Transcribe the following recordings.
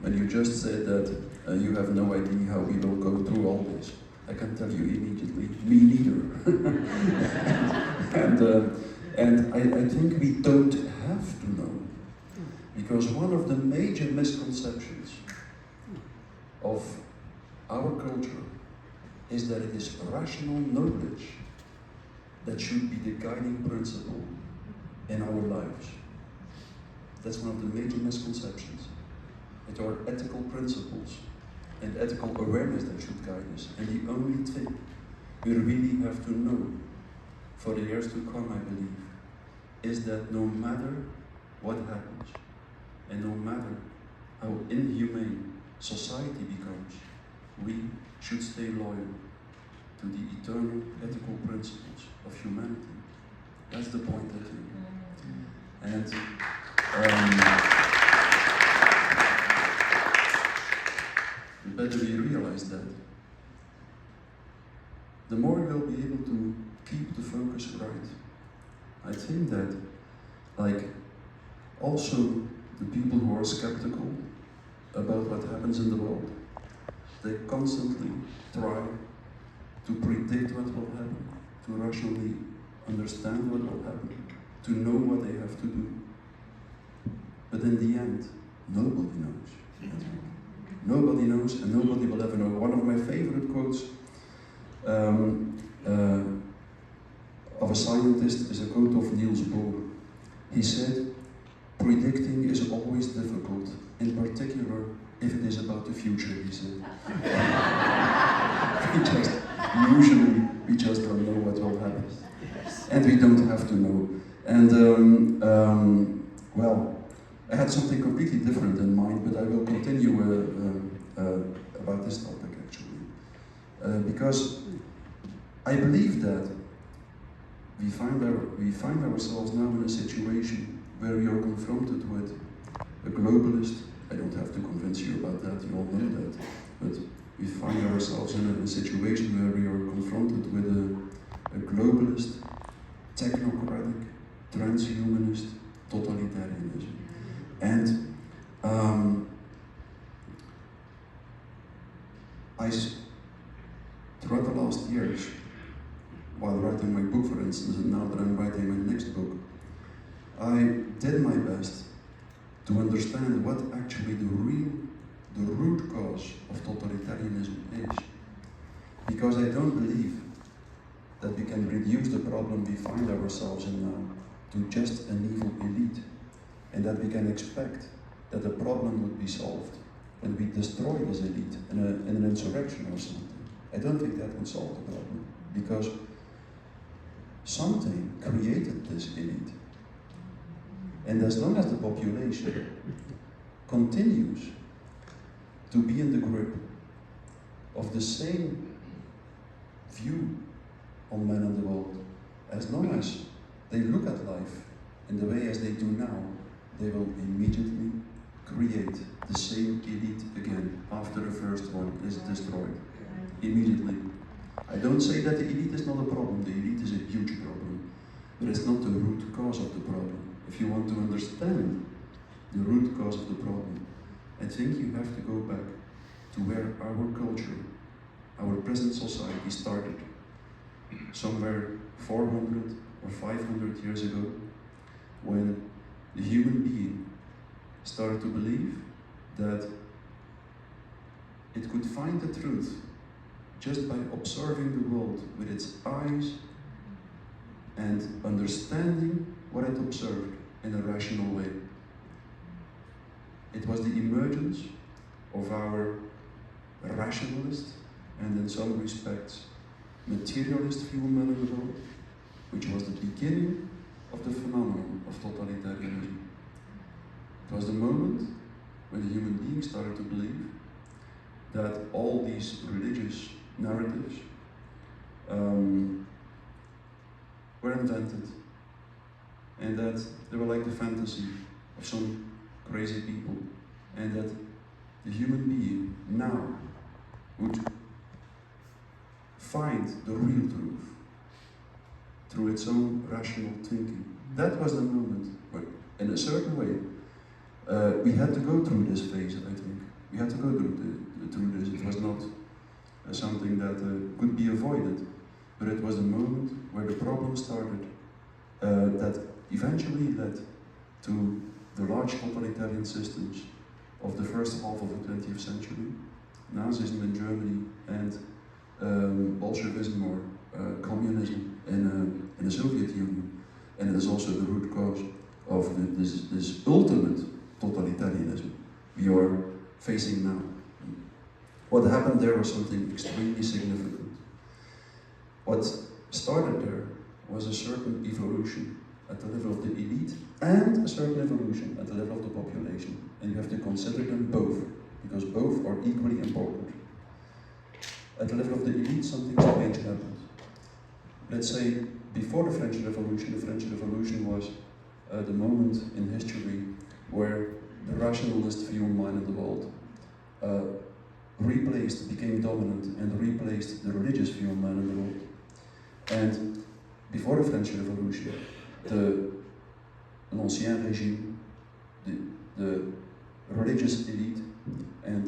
when you just said that you have no idea how we will go through all this. I can tell you immediately, me neither. and I think we don't have to know. Because one of the major misconceptions of our culture is that it is rational knowledge that should be the guiding principle in our lives. That's one of the major misconceptions. It are ethical principles and ethical awareness that should guide us. And the only thing we really have to know for the years to come, I believe, is that no matter what happens, and no matter how inhumane society becomes, we should stay loyal to the eternal ethical principles of humanity. That's the point, I think. And the better we realize that, the more we'll be able to keep the focus right. I think that, like, also the people who are skeptical about what happens in the world, they constantly try to predict what will happen, to rationally understand what will happen, to know what they have to do. But in the end, nobody knows. Nobody knows, and nobody will ever know. One of my favorite quotes of a scientist is a quote of Niels Bohr. He said, "Predicting is always difficult, in particular if it is about the future," he said. Usually we just don't know what will happen. And we don't have to know. And well, I had something completely different in mind, but I will continue about this topic actually. Because I believe that we find ourselves now in a situation where we are confronted with a globalist. I don't have to convince you about that, you all know that. But we find ourselves in a situation where we are confronted with a globalist, technocratic, transhumanist totalitarianism. And throughout the last years, while writing my book, for instance, and now that I'm writing my next book, I did my best to understand what actually the root cause of totalitarianism is. Because I don't believe that we can reduce the problem we find ourselves in now to just an evil elite, and that we can expect that the problem would be solved when we destroy this elite in an insurrection or something. I don't think that would solve the problem, because something created this elite. And as long as the population continues to be in the grip of the same view on man and the world, as long as they look at life in the way as they do now, they will immediately create the same elite again after the first one is destroyed. Immediately. I don't say that the elite is not a problem. The elite is a huge problem, but it's not the root cause of the problem. If you want to understand the root cause of the problem, I think you have to go back to where our culture, our present society started, somewhere 400 or 500 years ago, when the human being started to believe that it could find the truth just by observing the world with its eyes and understanding what it observed in a rational way. It was the emergence of our rationalist and, in some respects, materialist view of man and the world, which was the beginning of the phenomenon of totalitarianism. It was the moment when the human being started to believe that all these religious narratives were invented, and that they were like the fantasy of some crazy people, and that the human being now would find the real truth through its own rational thinking. That was the moment when, in a certain way, we had to go through this phase, I think. We had to go through this. It was not something that could be avoided, but it was a moment where the problem started that eventually led to the large totalitarian systems of the first half of the 20th century, Nazism in Germany and Bolshevism or communism in the Soviet Union. And it is also the root cause of this ultimate totalitarianism we are facing now. What happened there was something extremely significant. What started there was a certain evolution at the level of the elite and a certain evolution at the level of the population. And you have to consider them both, because both are equally important. At the level of the elite, something strange happened. Let's say, before the French Revolution was the moment in history where the rationalist view of mind in the world became dominant and replaced the religious view of mind in the world. And before the French Revolution, l'Ancien Régime, the religious elite and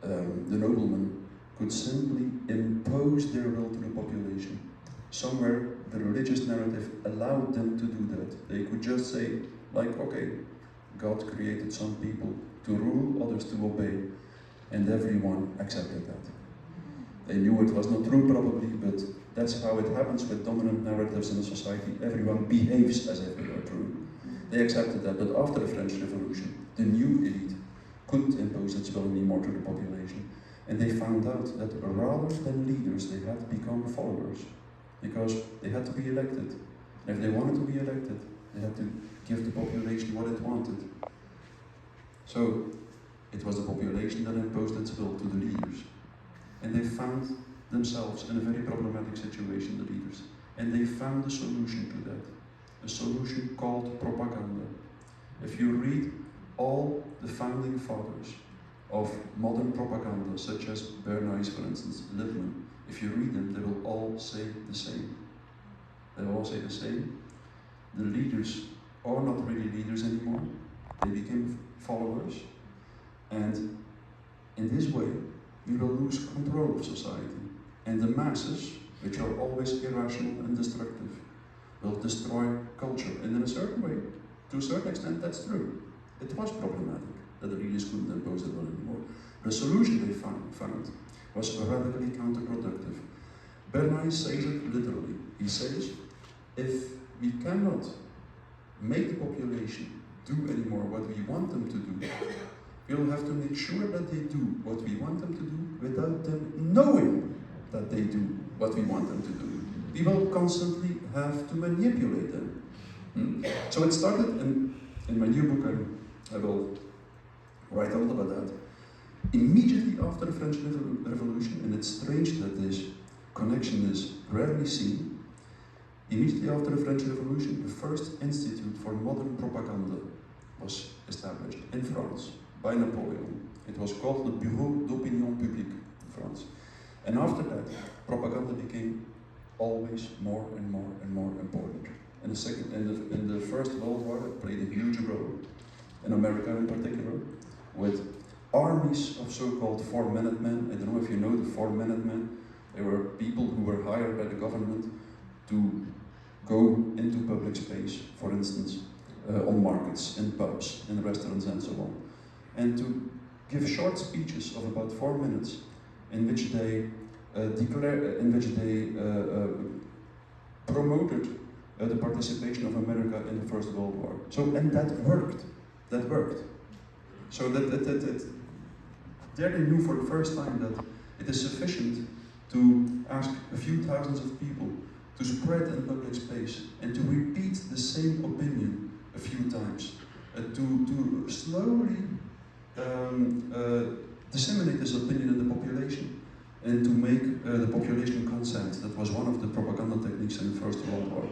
the noblemen could simply impose their will to the population. Somewhere the religious narrative allowed them to do that. They could just say, like, okay, God created some people to rule, others to obey, and everyone accepted that. They knew it was not true probably, but that's how it happens with dominant narratives in a society. Everyone behaves as if they are true. They accepted that, but after the French Revolution, the new elite couldn't impose its will anymore to the population. And they found out that rather than leaders, they had to become followers, because they had to be elected. And if they wanted to be elected, they had to give the population what it wanted. So it was the population that imposed its will to the leaders. And they found themselves in a very problematic situation, the leaders. And they found a solution to that. A solution called propaganda. If you read all the founding fathers of modern propaganda, such as Bernays, for instance, Lippmann, if you read them, they will all say the same. They will all say the same. The leaders are not really leaders anymore. They became followers. And in this way, we will lose control of society. And the masses, which are always irrational and destructive, will destroy culture. And in a certain way, to a certain extent, that's true. It was problematic that the leaders couldn't impose their will anymore. The solution they found was radically counterproductive. Bernays says it literally. He says, if we cannot make the population do anymore what we want them to do, we'll have to make sure that they do what we want them to do without them knowing that they do what we want them to do. We will constantly have to manipulate them. So it started, in my new book I will write a lot about that. Immediately after the French Revolution, and it's strange that this connection is rarely seen, immediately after the French Revolution, the first institute for modern propaganda was established in France by Napoleon. It was called the Bureau d'Opinion Publique in France. And after that, propaganda became always more and more and more important. In the First World War, it played a huge role, in America in particular, with armies of so-called 4-minute men. I don't know if you know the 4-minute men. They were people who were hired by the government to go into public space, for instance, on markets, in pubs, in restaurants and so on, and to give short speeches of about 4 minutes in which they promoted the participation of America in the First World War. So, and that worked. That worked. So there they knew for the first time that it is sufficient to ask a few thousands of people to spread in public space and to repeat the same opinion a few times, to slowly disseminate this opinion in the population and to make the population consent. That was one of the propaganda techniques in the First World War.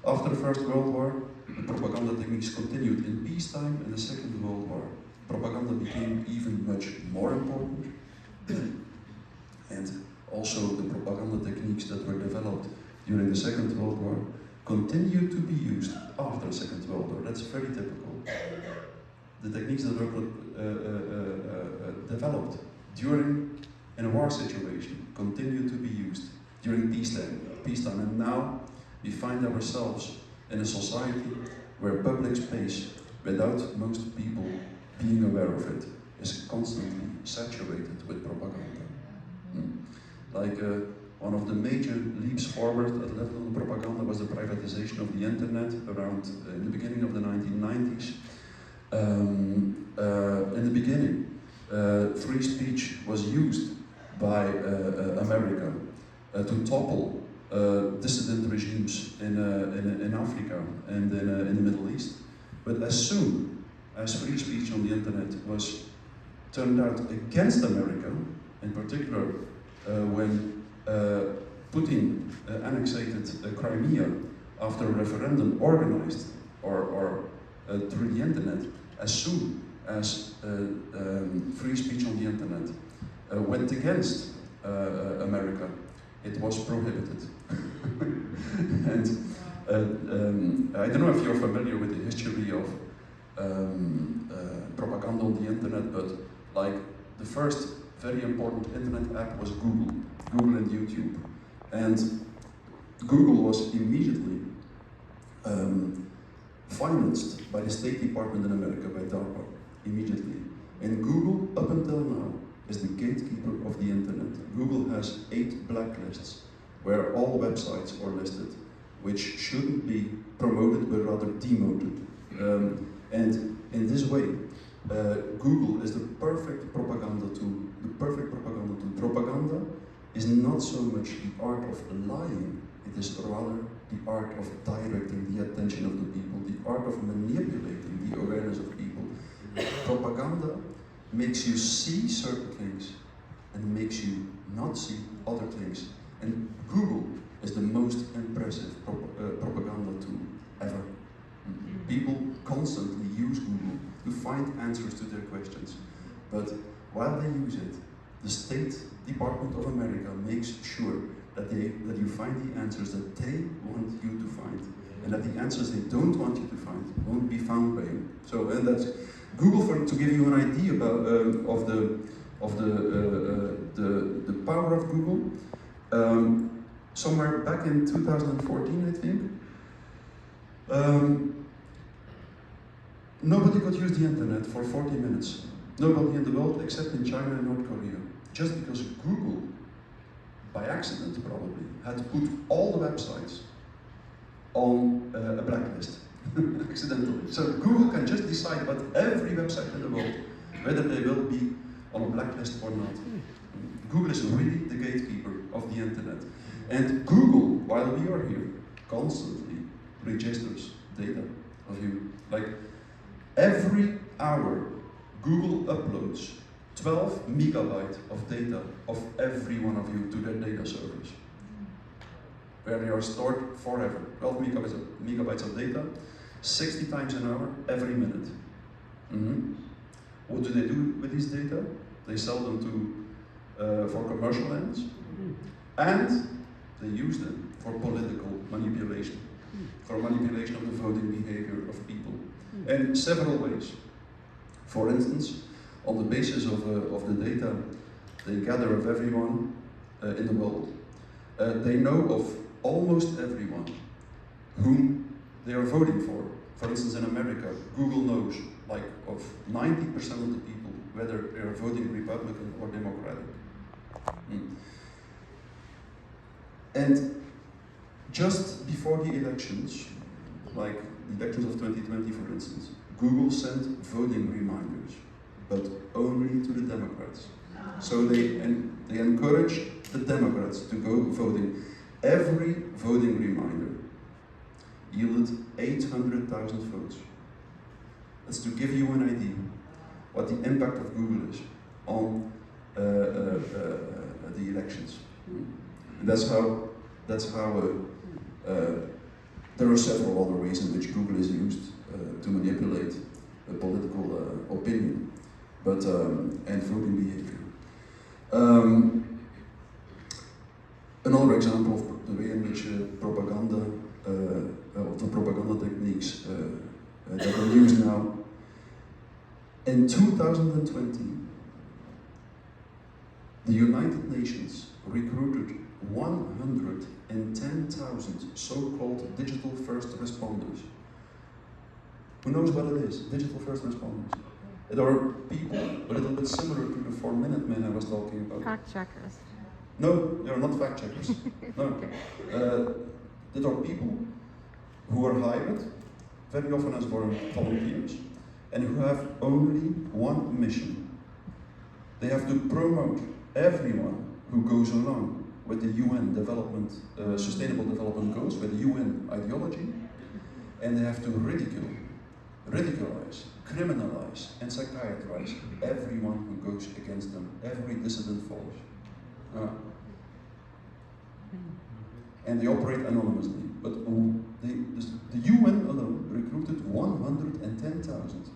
After the First World War, the propaganda techniques continued in peacetime and the Second World War. Propaganda became even much more important. And also the propaganda techniques that were developed during the Second World War continued to be used after the Second World War. That's very typical. The techniques that were developed during in a war situation, continue to be used during peacetime, and now we find ourselves in a society where public space, without most people being aware of it, is constantly saturated with propaganda. Like one of the major leaps forward at level of propaganda was the privatization of the internet around in the beginning of the 1990s. In the beginning, free speech was used by America to topple dissident regimes in Africa and in the Middle East. But as soon as free speech on the internet was turned out against America, in particular when Putin annexed Crimea after a referendum organized or through the internet, as soon as free speech on the internet went against America, it was prohibited. And I don't know if you're familiar with the history of propaganda on the internet, but like the first very important internet app was Google and YouTube. And Google was immediately financed by the State Department in America, by DARPA, immediately. And Google, up until now, is the gatekeeper of the internet. Google has 8 blacklists where all websites are listed, which shouldn't be promoted but rather demoted. And in this way, Google is the perfect propaganda tool. Propaganda is not so much the art of lying, it is rather the art of directing the attention of the people, the art of manipulating the awareness of people. Propaganda makes you see certain things and makes you not see other things. And Google is the most impressive propaganda tool ever. People constantly use Google to find answers to their questions. But while they use it, the State Department of America makes sure that you find the answers that they want you to find, and that the answers they don't want you to find won't be found by you. So, and that's Google, to give you an idea about the power of Google. Somewhere back in 2014, I think, nobody could use the internet for 40 minutes. Nobody in the world except in China and North Korea. Just because Google, by accident probably, had put all the websites on a blacklist. Accidentally. So Google can just decide about every website in the world, whether they will be on a blacklist or not. Google is really the gatekeeper of the internet. And Google, while we are here, constantly registers data of you. Like every hour, Google uploads 12 megabytes of data of every one of you to their data servers, where they are stored forever. 12 megabytes of data, 60 times an hour, every minute. What do they do with these data? They sell them to for commercial ends, and they use them for political manipulation, for manipulation of the voting behavior of people, in several ways. For instance, on the basis of the data they gather of everyone in the world, they know of almost everyone whom they are voting for. For instance, in America, Google knows like of 90% of the people whether they are voting Republican or Democratic. And just before the elections, like the elections of 2020 for instance, Google sent voting reminders, but only to the Democrats. So they encourage the Democrats to go voting. Every voting reminder yielded 800,000 votes. That's to give you an idea what the impact of Google is on the elections. And that's how there are several other ways in which Google is used to manipulate political opinion, but and voting behavior. Another example of the way in which propaganda, of the propaganda techniques that are used now. In 2020, The United Nations recruited 110,000 so-called digital first responders. Who knows what it is? Digital first responders. There are people a little bit similar to the 4-minute men I was talking about. Fact checkers. No, they are not fact checkers. No. There are people who are hired, very often as volunteers, and who have only one mission. They have to promote everyone who goes along with the UN development, Sustainable Development Goals, with the UN ideology, and they have to ridiculize, criminalize, and psychiatrize everyone who goes against them, every dissident force. And they operate anonymously. But the UN alone recruited 110,000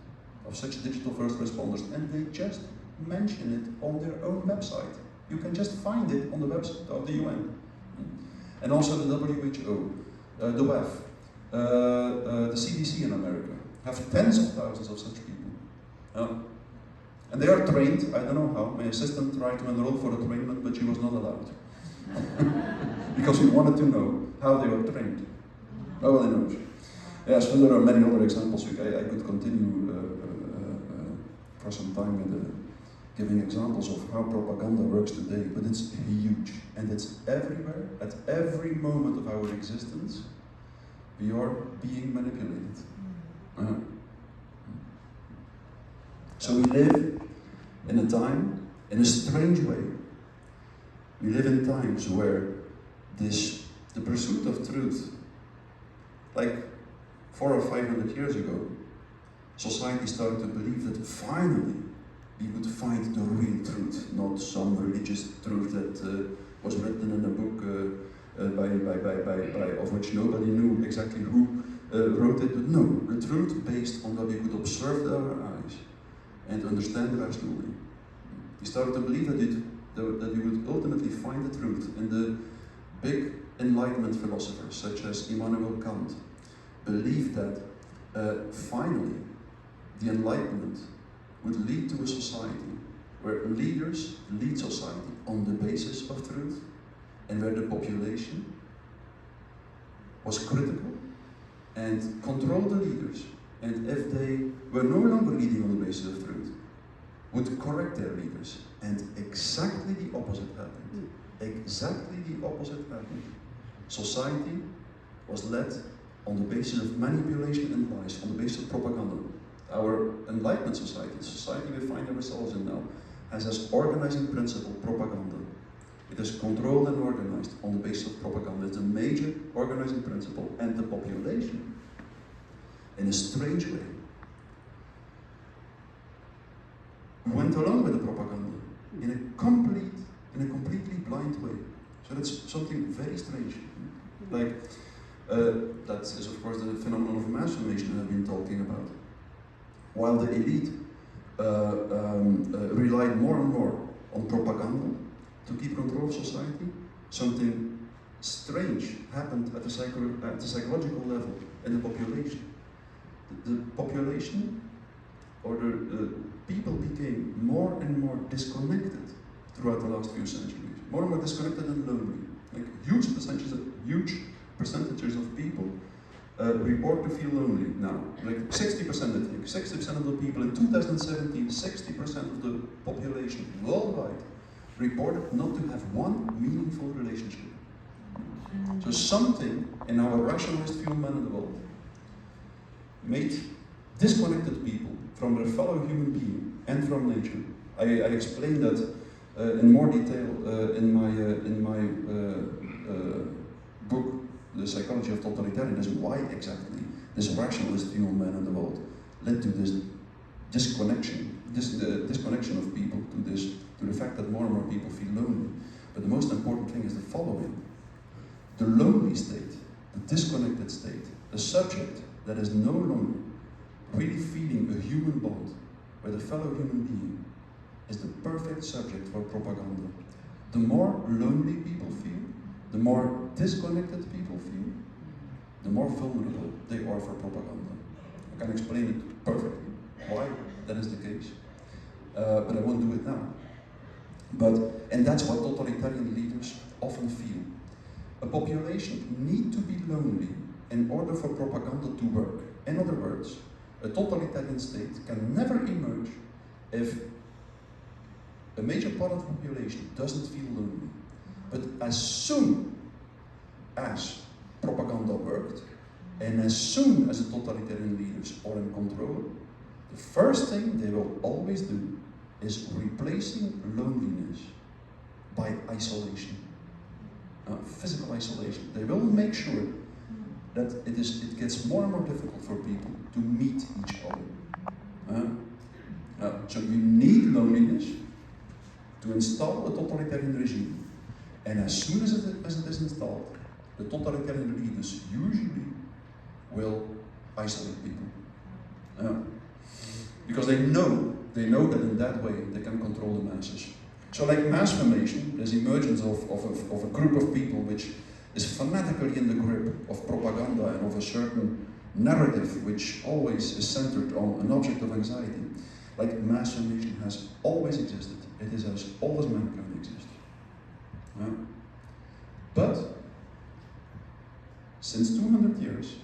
of such digital first responders, and they just mention it on their own website. You can just find it on the website of the UN. And also the WHO, the WEF, the CDC in America have tens of thousands of such people. And they are trained, I don't know how. My assistant tried to enroll for a trainment, but she was not allowed. Because we wanted to know how they were trained. Nobody knows. Yes, well, there are many other examples. I could continue for some time with giving examples of how propaganda works today, but it's huge, and it's everywhere, at every moment of our existence. We are being manipulated. So we live in a time, in a strange way. We live in times where the pursuit of truth, like 400 or 500 years ago, society started to believe that finally we would find the real truth, not some religious truth that was written in a book of which nobody knew exactly who wrote it. But no, the truth based on what we could observe with our eyes and understand rationally. We started to believe that we would ultimately find the truth in the big Enlightenment philosophers such as Immanuel Kant believed that finally the Enlightenment would lead to a society where leaders lead society on the basis of truth, and where the population was critical and controlled the leaders, and if they were no longer leading on the basis of truth, would correct their leaders. And exactly the opposite happened. Exactly the opposite happened. Society was led on the basis of manipulation and lies, on the basis of propaganda. Our Enlightenment society, the society we find ourselves in now, has as organizing principle propaganda. It is controlled and organized on the basis of propaganda. It's a major organizing principle, and the population, in a strange way, went along with the propaganda in a completely blind way. So that's something very strange. Like, that is of course the phenomenon of mass formation I've been talking about. While the elite relied more and more on propaganda to keep control of society, something strange happened at the psychological level in the population. The population, or the people, became more and more disconnected throughout the last few centuries. More and more disconnected and lonely. Like huge percentages of people report to feel lonely now. Like 60%, I think. 60% of the people in 2017, 60% of the population worldwide reported not to have one meaningful relationship. So something in our rationalist view of man in the world made disconnected people from their fellow human being and from nature. I explained that in more detail in my book, The Psychology of Totalitarianism, why exactly this rationalist view of man in the world led to this disconnection of people, to the fact that more and more people feel lonely. But the most important thing is the following. The lonely state, the disconnected state, the subject that is no longer really feeling a human bond with a fellow human being, is the perfect subject for propaganda. The more lonely people feel, the more disconnected people feel, the more vulnerable they are for propaganda. I can explain it perfectly, why that is the case, but I won't do it now. And that's what totalitarian leaders often feel. A population need to be lonely in order for propaganda to work. In other words, a totalitarian state can never emerge if a major part of the population doesn't feel lonely. But as soon as propaganda worked, and as soon as the totalitarian leaders are in control, the first thing they will always do is replacing loneliness by isolation. Physical isolation. They will make sure that it gets more and more difficult for people to meet each other. So you need loneliness to install a totalitarian regime. And as soon as it is installed, the totalitarian leaders usually will isolate people. Because they know that in that way they can control the masses. So like mass formation, there's emergence of a group of people which is fanatically in the grip of propaganda and of a certain narrative which always is centered on an object of anxiety. Like mass formation has always existed. It is as old as mankind exists. But since 200 years,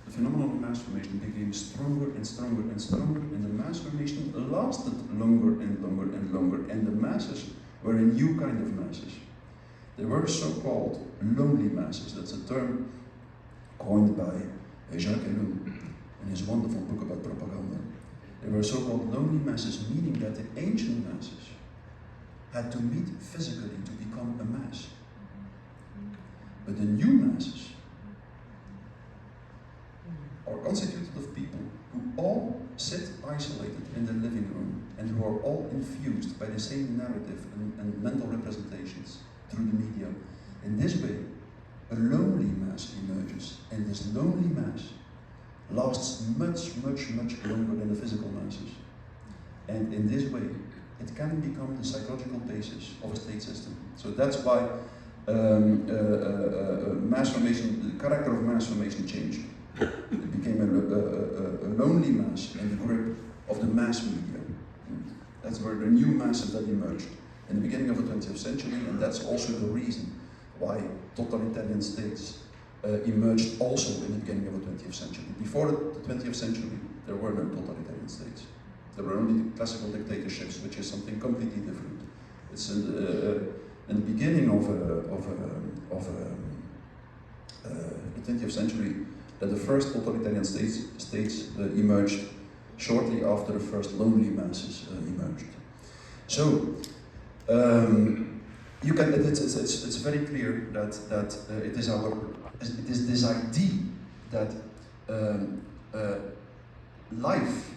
the phenomenon of mass formation became stronger and stronger and stronger, and the mass formation lasted longer and longer and longer, and the masses were a new kind of masses. They were so-called lonely masses. That's a term coined by Jacques Ellul in his wonderful book about propaganda. They were so-called lonely masses, meaning that the ancient masses had to meet physically to become a mass. But the new masses are constituted of people who all sit isolated in the living room and who are all infused by the same narrative and mental representations through the media. In this way, a lonely mass emerges, and this lonely mass lasts much, much, much longer than the physical masses. And in this way, it can become the psychological basis of a state system. So that's why mass formation, the character of mass formation changed. It became a lonely mass in the grip of the mass media. That's where the new masses that emerged in the beginning of the 20th century, and that's also the reason why totalitarian states emerged also in the beginning of the 20th century. Before the 20th century, there were no totalitarian states. There were only classical dictatorships, which is something completely different. It's in the beginning of the 20th century that the first totalitarian states emerged shortly after the first lonely masses emerged. So you can. It's very clear that it is this idea that life,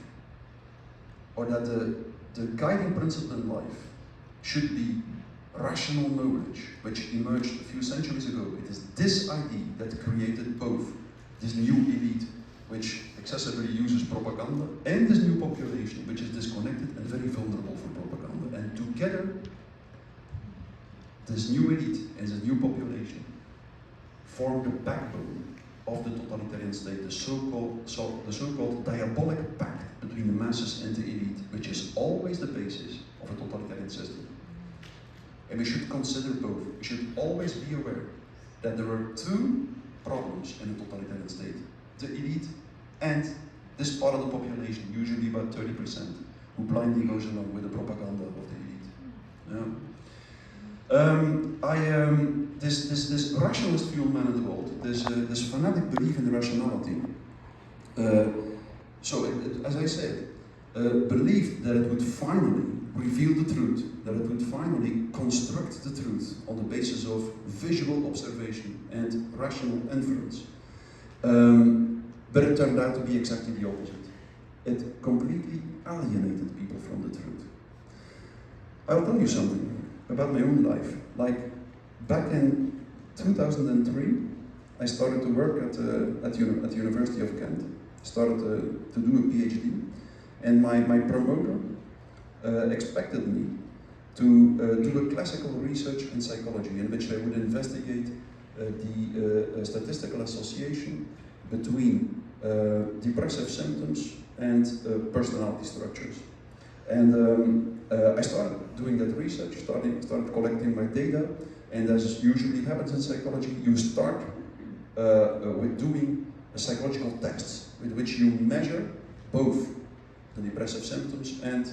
or that the guiding principle in life should be rational knowledge, which emerged a few centuries ago. It is this idea that created both this new elite, which excessively uses propaganda, and this new population, which is disconnected and very vulnerable for propaganda. And together, this new elite and this new population form the backbone of the totalitarian state, the so-called diabolic pact between the masses and the elite, which is always the basis of a totalitarian system. And we should consider both. We should always be aware that there are two problems in a totalitarian state: the elite and this part of the population, usually about 30%, who blindly goes along with the propaganda of the elite. This rationalist view of man in the world, this fanatic belief in the rationality, as I said, believed that it would finally reveal the truth, that it would finally construct the truth on the basis of visual observation and rational inference. But it turned out to be exactly the opposite. It completely alienated people from the truth. I'll tell you something about my own life. Like, back in 2003, I started to work at the University of Kent. Started to do a PhD, and my promoter expected me to do a classical research in psychology, in which I would investigate the statistical association between depressive symptoms and personality structures. And I started doing that research, started collecting my data, and as usually happens in psychology, you start with doing psychological tests with which you measure both the depressive symptoms and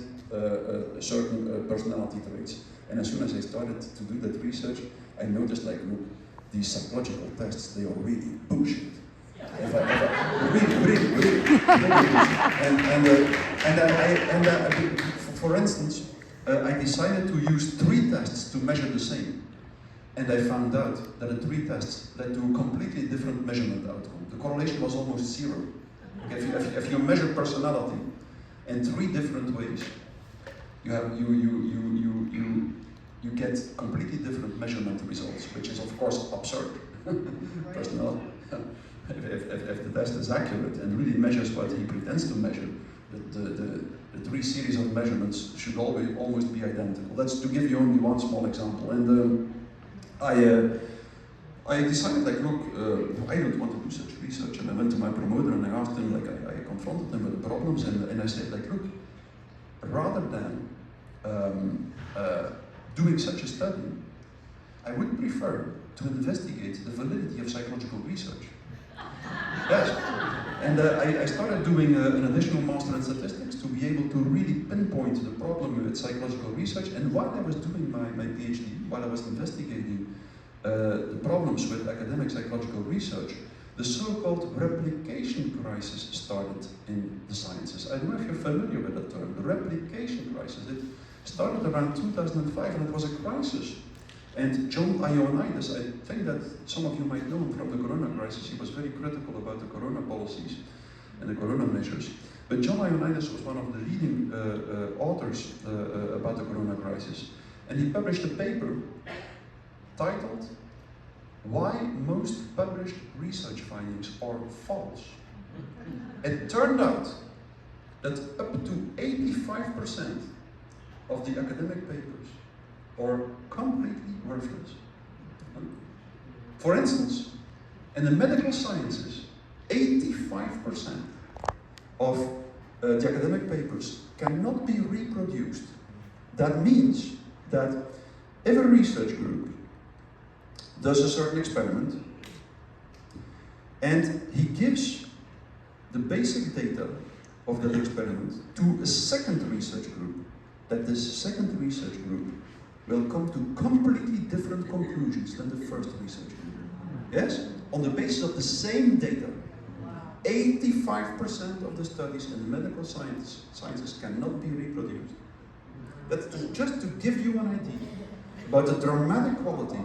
certain personality traits. And as soon as I started to do that research, I noticed, like, look, these psychological tests, they are really bullshit. Really. For instance, I decided to use 3 tests to measure the same. And I found out that the 3 tests led to a completely different measurement outcome. The correlation was almost 0. Okay, if you measure personality in 3 different ways, you get completely different measurement results, which is of course absurd. Personality. If the test is accurate and really measures what he pretends to measure, the 3 series of measurements should almost be identical. That's to give you only one small example. And I decided, like, look, I don't want to do such research. And I went to my promoter and I asked him, like, I confronted him with the problems, and I said, like, look, rather than doing such a study, I would prefer to investigate the validity of psychological research. Yes. And I started doing an additional master in statistics to be able to really pinpoint the problem with psychological research. And while I was doing my PhD, while I was investigating the problems with academic psychological research, the so-called replication crisis started in the sciences. I don't know if you're familiar with that term, the replication crisis. It started around 2005 and it was a crisis. And John Ioannidis, I think that some of you might know him from the Corona crisis. He was very critical about the Corona policies and the Corona measures. But John Ioannidis was one of the leading authors about the Corona crisis. And he published a paper titled, "Why Most Published Research Findings Are False." It turned out that up to 85% of the academic papers are completely worthless. For instance, in the medical sciences, 85% of the academic papers cannot be reproduced. That means that if a research group does a certain experiment and he gives the basic data of that experiment to a second research group, that this second research group will come to completely different conclusions than the first research group. Yes? On the basis of the same data. 85% of the studies in the medical sciences cannot be reproduced. That's just to give you an idea about the dramatic quality.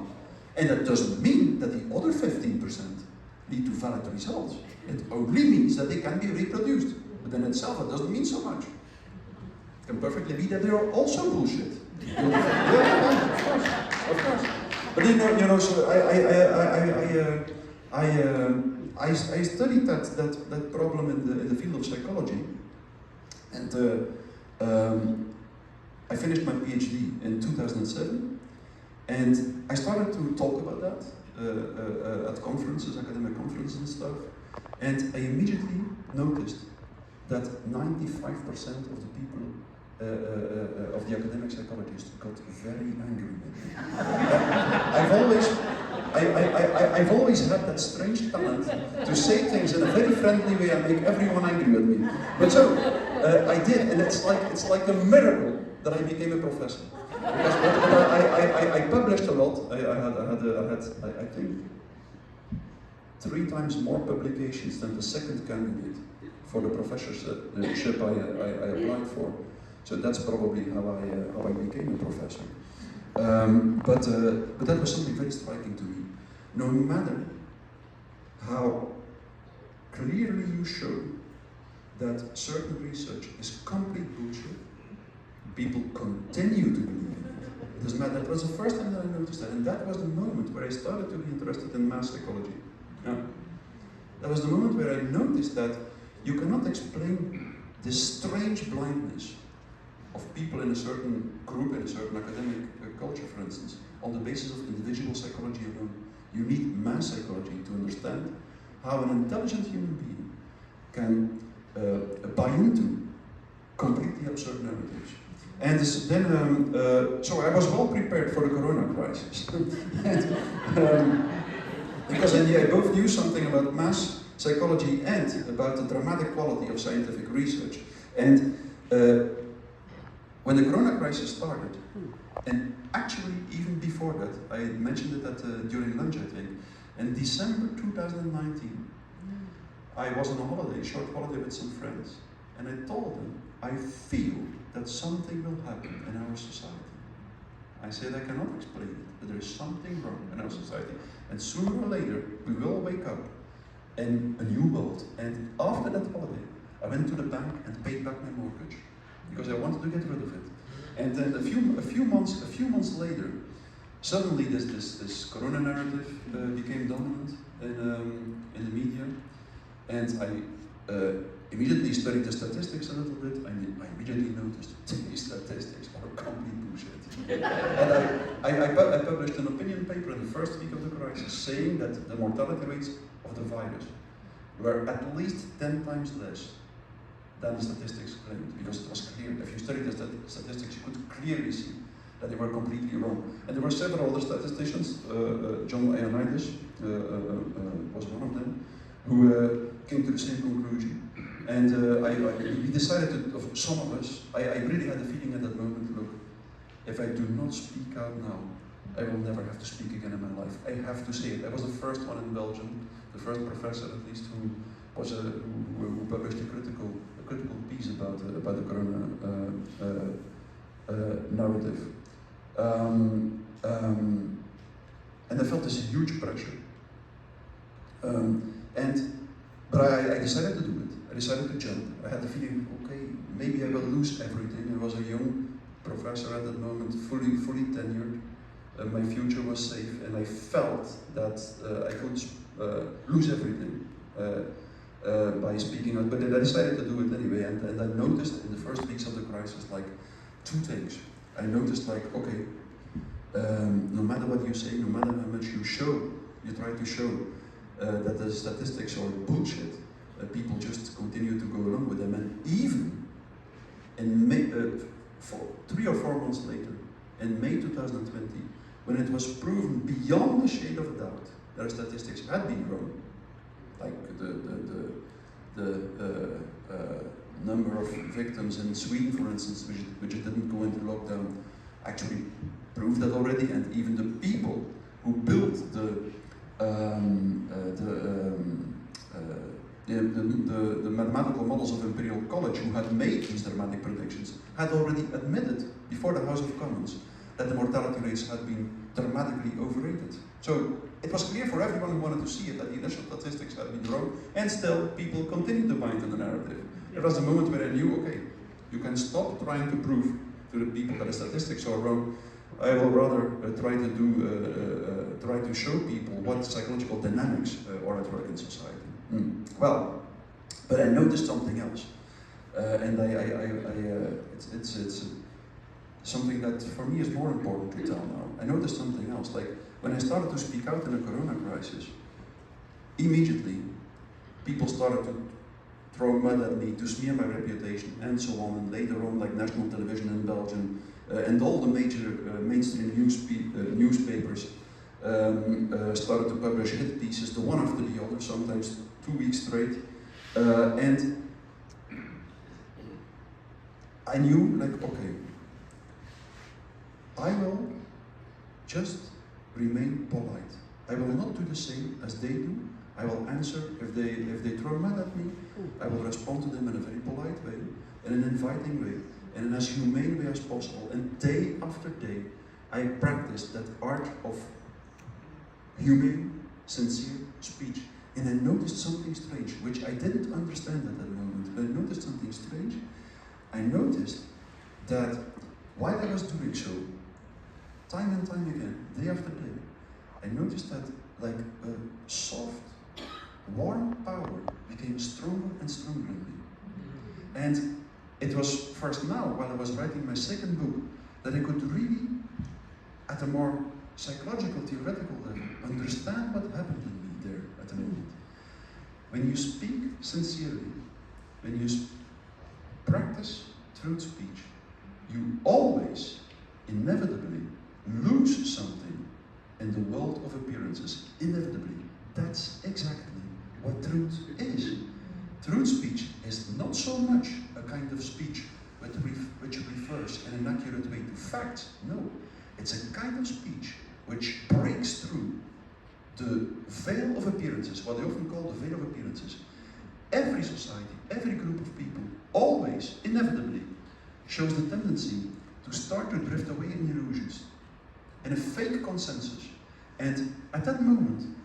And that doesn't mean that the other 15% lead to valid results. It only means that they can be reproduced. But in itself, it doesn't mean so much. It can perfectly be that they are also bullshit. Yeah, of course. But then, so I studied that problem in the field of psychology, and I finished my PhD in 2007, and I started to talk about that at conferences, academic conferences and stuff, and I immediately noticed that 95% of the people of the academic psychologists got very angry with me. I've always had that strange talent to say things in a very friendly way and make everyone angry with me. But so I did, and it's like a miracle that I became a professor. Because I published a lot. I had I think 3 times more publications than the second candidate for the professorship I applied for. So that's probably how I became a professor. But that was something very striking to me. No matter how clearly you show that certain research is complete bullshit, people continue to believe in it. It doesn't matter. That was the first time that I noticed that, and that was the moment where I started to be interested in mass psychology. Yeah. That was the moment where I noticed that you cannot explain this strange blindness of people in a certain group, in a certain academic culture, for instance, on the basis of individual psychology alone. You need mass psychology to understand how an intelligent human being can buy into completely absurd narratives. And so I was well prepared for the Corona crisis. Because I both knew something about mass psychology and about the dramatic quality of scientific research. And when the Corona crisis started, and actually even before that, I mentioned it during lunch, I think, in December 2019, I was on a holiday, short holiday with some friends, and I told them, I feel that something will happen in our society. I said I cannot explain it, but there is something wrong in our society. And sooner or later, we will wake up in a new world. And after that holiday, I went to the bank and paid back my mortgage, because I wanted to get rid of it. And then a few months later, suddenly this Corona narrative became dominant in the media. And I immediately studied the statistics a little bit. I immediately noticed these statistics are complete bullshit. And I published an opinion paper in the first week of the crisis saying that the mortality rates of the virus were at least 10 times less than the statistics claimed, because it was clear. If you studied the statistics, you could clearly see that they were completely wrong. And there were several other statisticians, John Ioannidis was one of them, who came to the same conclusion. And we decided some of us, I really had the feeling at that moment, look, if I do not speak out now, I will never have to speak again in my life. I have to say it. I was the first one in Belgium, the first professor at least, who published a critical piece about the Corona narrative. And I felt this huge pressure. But I decided to do it. I decided to jump. I had the feeling, okay, maybe I will lose everything. I was a young professor at that moment, fully tenured. My future was safe, and I felt that I could lose everything by speaking out. But I decided to do it anyway, and I noticed in the first weeks of the crisis, like, two things. I noticed, like, okay, no matter what you say, no matter how much you try to show that the statistics are bullshit, people just continue to go along with them. And even in May, 3 or 4 months later, in May 2020, when it was proven beyond a shade of a doubt that our statistics had been wrong, like the number of victims in Sweden, for instance, which didn't go into lockdown, actually proved that already, and even the people who built the mathematical models of Imperial College, who had made these dramatic predictions, had already admitted before the House of Commons that the mortality rates had been dramatically overrated. So it was clear for everyone who wanted to see it that the initial statistics had been wrong, and still people continued to buy into the narrative. It was the moment where I knew, okay, you can stop trying to prove to the people that the statistics are wrong. I will rather try to show people what psychological dynamics are at work in society. Well, but I noticed something else, and it's something that for me is more important to tell now. I noticed something else. Like when I started to speak out in the Corona crisis, immediately people started to throw mud at me, to smear my reputation, and so on. And later on, like national television in Belgium. And all the major mainstream newspapers started to publish hit pieces, the one after the other, sometimes 2 weeks straight. And I knew, like, okay, I will just remain polite. I will not do the same as they do. I will answer if they throw mud at me. I will respond to them in a very polite way, in an inviting way, in as humane way as possible. And day after day, I practiced that art of humane, sincere speech. And I noticed something strange, which I didn't understand at that moment. But I noticed something strange. I noticed that while I was doing so, time and time again, day after day, I noticed that like a soft, warm power became stronger and stronger in me. And it was first now, while I was writing my second book, that I could really, at a more psychological, theoretical level, understand what happened in me there at the moment. When you speak sincerely, when you practice truth speech, you always, inevitably, lose something in the world of appearances. Inevitably. That's exactly what truth is. Truth speech is not so much a kind of speech which refers in an accurate way to facts. No, it's a kind of speech which breaks through the veil of appearances, what they often call the veil of appearances. Every society, every group of people, always, inevitably, shows the tendency to start to drift away in illusions, in a fake consensus. And at that moment,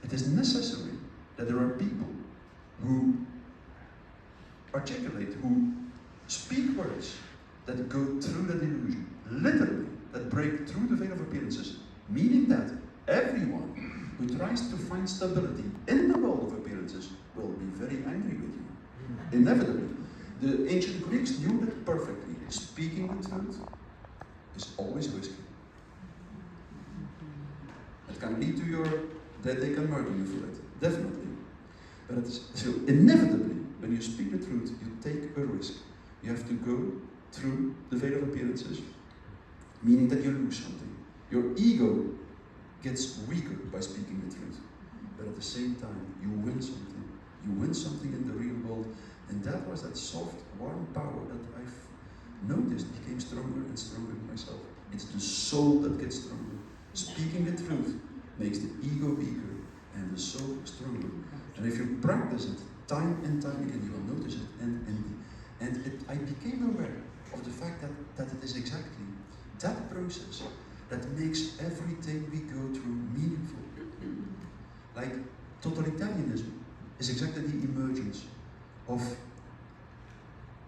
it is necessary that there are people who articulate, who speak words that go through that illusion, literally, that break through the veil of appearances, meaning that everyone who tries to find stability in the world of appearances will be very angry with you. Inevitably. The ancient Greeks knew that perfectly. Speaking the truth is always risky. It can lead to that they can murder you for it, definitely. But so inevitably, when you speak the truth, you take a risk. You have to go through the veil of appearances, meaning that you lose something. Your ego gets weaker by speaking the truth. But at the same time, you win something. You win something in the real world. And that was that soft, warm power that I've noticed became stronger and stronger in myself. It's the soul that gets stronger. Speaking the truth makes the ego weaker and the soul stronger. And if you practice it time and time again, you will notice it. I became aware of the fact that it is exactly that process that makes everything we go through meaningful. Like totalitarianism is exactly the emergence of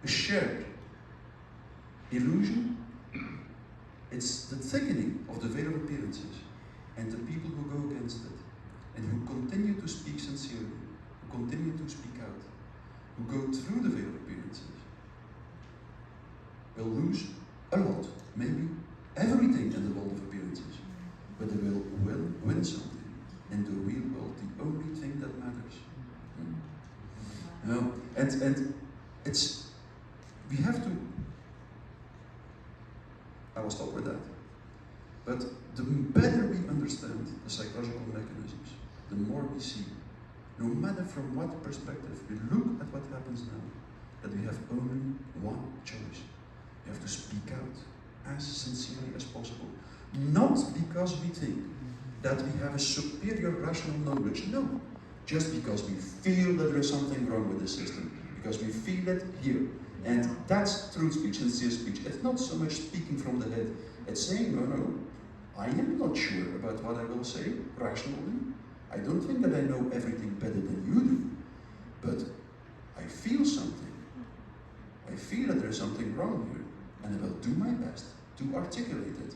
a shared illusion. It's the thickening of the veil of appearances, and the people who go against it, and who continue to speak sincerely, who continue to speak out, who go through the veil of appearances, will lose a lot, maybe everything in the world of appearances, but they will win something in the real world, the only thing that matters. And it's, we have to, I will stop with that, but the better we understand the psychological mechanisms, the more we see, no matter from what perspective we look at what happens now, that we have only one choice. We have to speak out as sincerely as possible. Not because we think that we have a superior rational knowledge, no. Just because we feel that there is something wrong with the system, because we feel it here. And that's true speech, sincere speech. It's not so much speaking from the head. It's saying, no, I am not sure about what I will say rationally. I don't think that I know everything better than you do. But I feel something. I feel that there's something wrong here. And I will do my best to articulate it.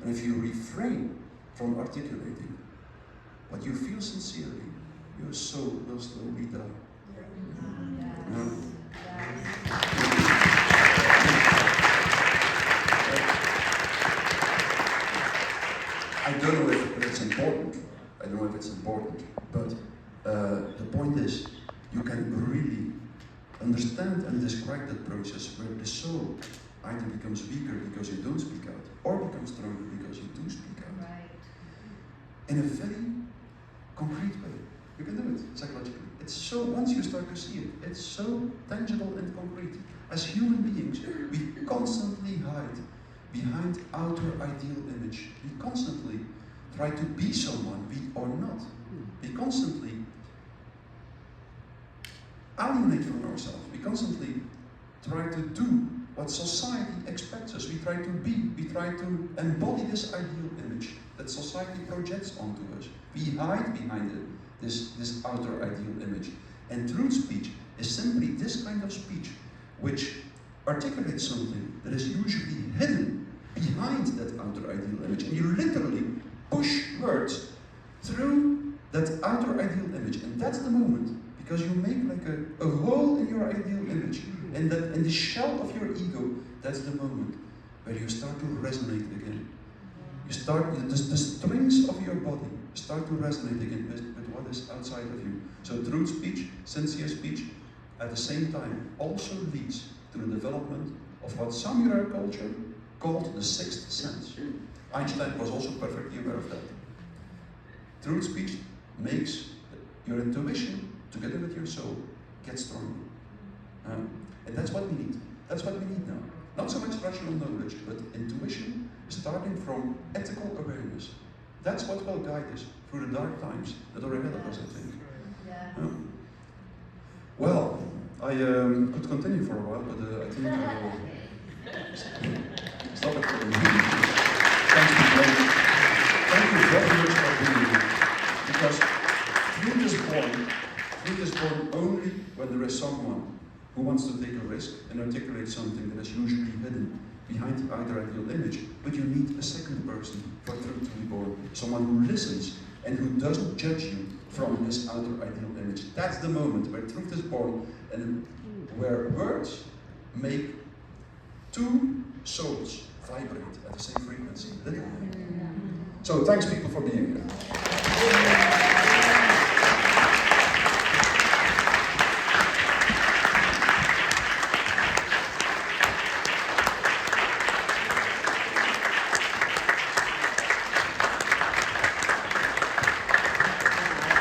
And if you refrain from articulating what you feel sincerely, your soul will slowly die. I don't know if it's important. I don't know if it's important, but the point is, you can really understand and describe that process where the soul either becomes weaker because you don't speak out, or becomes stronger because you do speak out. Right. In a very concrete way. You can do it psychologically. It's so, once you start to see it, it's so tangible and concrete. As human beings, we constantly hide behind outer ideal image. We constantly try to be someone we are not. We constantly alienate from ourselves. We constantly try to do what society expects us. We try to be, we try to embody this ideal image that society projects onto us. We hide behind it, this outer ideal image. And truth speech is simply this kind of speech which articulates something that is usually hidden behind that outer ideal image. And you literally push words through that outer ideal image. And that's the moment, because you make like a hole in your ideal image. And that in the shell of your ego, that's the moment where you start to resonate again. You start, the strings of your body start to resonate again with what is outside of you. So truth speech, sincere speech, at the same time also leads to the development of what some in our culture called the sixth sense. Einstein was also perfectly aware of that. Truth speech makes your intuition, together with your soul, get stronger. And that's what we need. That's what we need now. Not so much rational knowledge, but intuition starting from ethical awareness. That's what will guide us through the dark times that are ahead of us, I think. Yeah. Well, I could continue for a while, but I think I will stop it for the moment. Thank you very much for being here. Because truth is born only when there is someone who wants to take a risk and articulate something that is usually hidden behind the outer ideal image. But you need a second person for truth to be born. Someone who listens and who doesn't judge you from this outer ideal image. That's the moment where truth is born and where words make two souls vibrate at the same frequency. So thanks people for being here.